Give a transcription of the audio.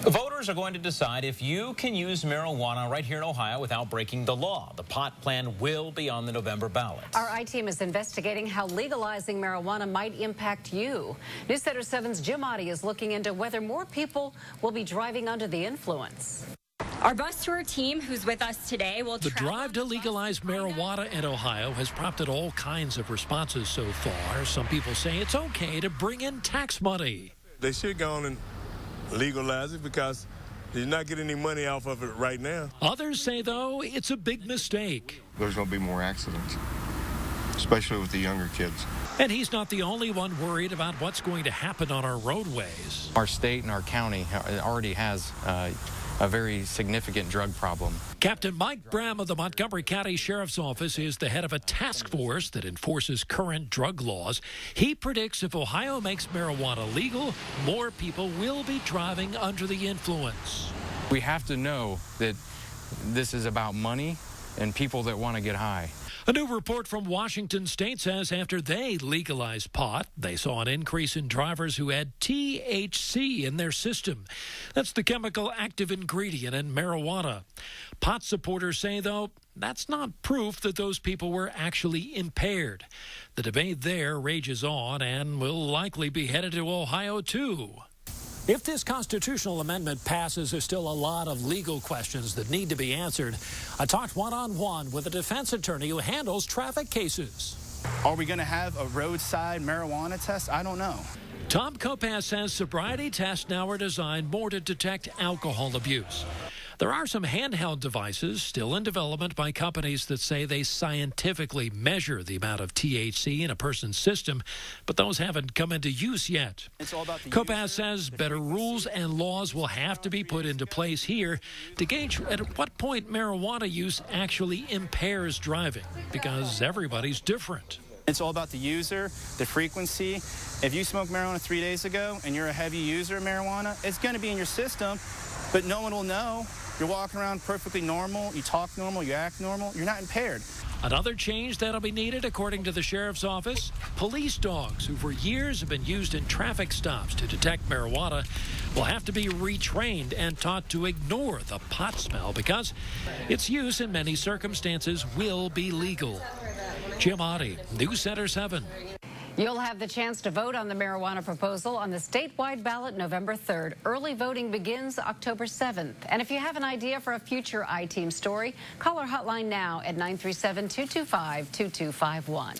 Voters are going to decide if you can use marijuana right here in Ohio without breaking the law. The pot plan will be on the November ballot. Our I-team is investigating how legalizing marijuana might impact you. News Center 7's Jim Oddie is looking into whether more people will be driving under the influence. Our bus tour team, who's with us today, will The drive to legalize marijuana in Ohio has prompted all kinds of responses so far. Some people say it's okay to bring in tax money. They should go on and legalize it because you're not getting any money off of it right now. Others say, though, it's a big mistake. There's going to be more accidents, especially with the younger kids. And he's not the only one worried about what's going to happen on our roadways. Our state and our county already has a very significant drug problem. Captain Mike Bram of the Montgomery County Sheriff's Office is the head of a task force that enforces current drug laws. He predicts if Ohio makes marijuana legal, more people will be driving under the influence. We have to know that this is about money and people that want to get high. A new report from Washington State says after they legalized pot, they saw an increase in drivers who had THC in their system. That's the chemical active ingredient in marijuana. Pot supporters say, though, that's not proof that those people were actually impaired. The debate there rages on and will likely be headed to Ohio, too. If this constitutional amendment passes, there's still a lot of legal questions that need to be answered. I talked one-on-one with a defense attorney who handles traffic cases. Are we going to have a roadside marijuana test? I don't know. Tom Kopacz says sobriety tests now are designed more to detect alcohol abuse. There are some handheld devices still in development by companies that say they scientifically measure the amount of THC in a person's system, but those haven't come into use yet. Kopacz says better rules and laws will have to be put into place here to gauge at what point marijuana use actually impairs driving, because everybody's different. It's all about the user, the frequency. If you smoked marijuana 3 days ago and you're a heavy user of marijuana, it's going to be in your system, but no one will know. You're walking around perfectly normal, you talk normal, you act normal, you're not impaired. Another change that'll be needed, according to the sheriff's office, police dogs who for years have been used in traffic stops to detect marijuana will have to be retrained and taught to ignore the pot smell because its use in many circumstances will be legal. Jim Oddie, News Center 7. You'll have the chance to vote on the marijuana proposal on the statewide ballot November 3rd. Early voting begins October 7th. And if you have an idea for a future I-Team story, call our hotline now at 937-225-2251.